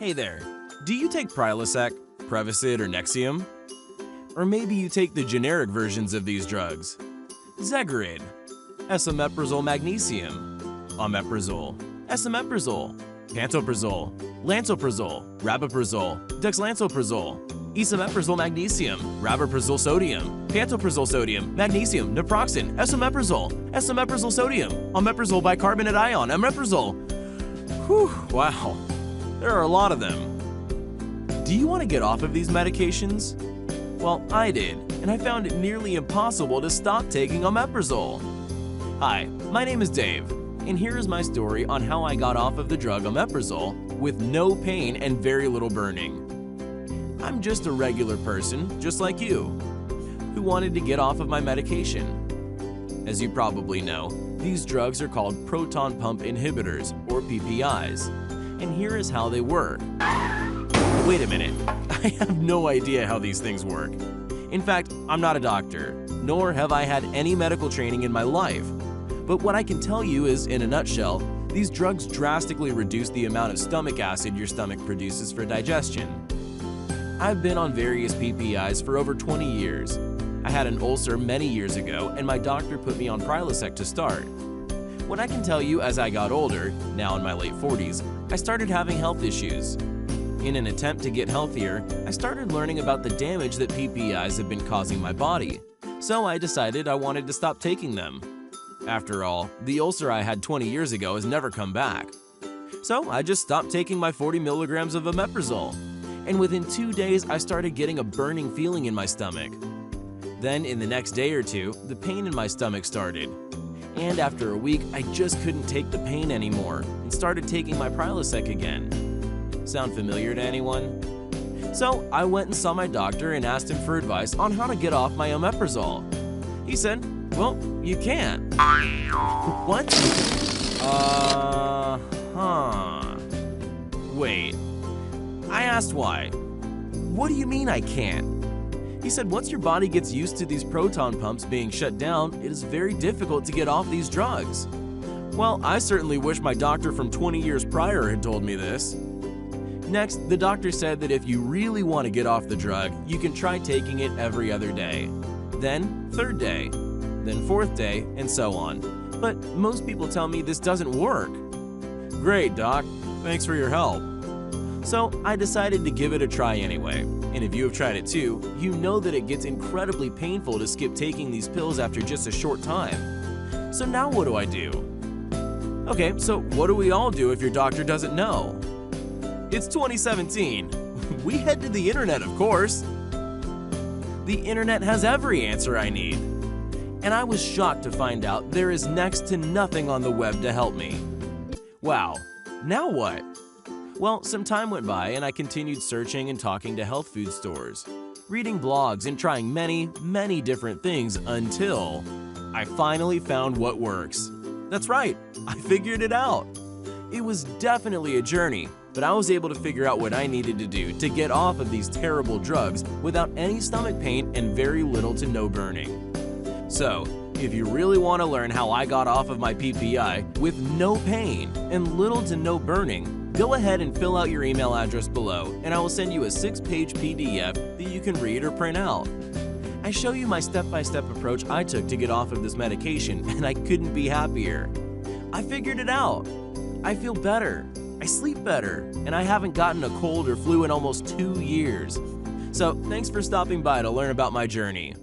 Hey there, do you take Prilosec, Prevacid, or Nexium? Or maybe you take the generic versions of these drugs. Zegerid, Omeprazole Magnesium, Omeprazole, Esomeprazole, Pantoprazole, Lansoprazole, Rabiprazole, Dexlansoprazole, Esomeprazole Magnesium, Rabiprazole Sodium, Pantoprazole Sodium, Magnesium, Naproxen, Esomeprazole Sodium, Omeprazole Bicarbonate Ion, Omeprazole. Whew, wow, there are a lot of them. Do you want to get off of these medications? Well, I did, and I found it nearly impossible to stop taking Omeprazole. Hi, my name is Dave, and here is my story on how I got off of the drug Omeprazole with no pain and very little burning. I'm just a regular person, just like you, who wanted to get off of my medication. As you probably know, these drugs are called proton pump inhibitors, or PPIs, and here is how they work. Wait a minute, I have no idea how these things work. In fact, I'm not a doctor, nor have I had any medical training in my life. But what I can tell you is, in a nutshell, these drugs drastically reduce the amount of stomach acid your stomach produces for digestion. I've been on various PPIs for over 20 years. I had an ulcer many years ago, and my doctor put me on Prilosec to start. What I can tell you, as I got older, now in my late 40s, I started having health issues. In an attempt to get healthier, I started learning about the damage that PPIs have been causing my body, so I decided I wanted to stop taking them. After all, the ulcer I had 20 years ago has never come back. So I just stopped taking my 40 milligrams of Omeprazole, and within 2 days I started getting a burning feeling in my stomach. Then in the next day or two, the pain in my stomach started. And after a week, I just couldn't take the pain anymore and started taking my Prilosec again. Sound familiar to anyone? So I went and saw my doctor and asked him for advice on how to get off my Omeprazole. He said, well, you can't. What? Wait. I asked why. What do you mean I can't? He said once your body gets used to these proton pumps being shut down, it is very difficult to get off these drugs. Well, I certainly wish my doctor from 20 years prior had told me this. Next, the doctor said that if you really want to get off the drug, you can try taking it every other day. Then, third day. Then fourth day, and so on. But most people tell me this doesn't work. Great, doc. Thanks for your help. So I decided to give it a try anyway. And if you have tried it too, you know that it gets incredibly painful to skip taking these pills after just a short time. So now what do I do? Okay, so what do we all do if your doctor doesn't know? It's 2017. We head to the internet, of course. The internet has every answer I need. And I was shocked to find out there is next to nothing on the web to help me. Wow, now what? Well, some time went by and I continued searching and talking to health food stores, reading blogs and trying many different things until I finally found what works. That's right, I figured it out. It was definitely a journey, but I was able to figure out what I needed to do to get off of these terrible drugs without any stomach pain and very little to no burning. So, if you really want to learn how I got off of my PPI with no pain and little to no burning, go ahead and fill out your email address below and I will send you a 6-page PDF that you can read or print out. I show you my step-by-step approach I took to get off of this medication, and I couldn't be happier. I figured it out. I feel better, I sleep better, and I haven't gotten a cold or flu in almost 2 years. So thanks for stopping by to learn about my journey.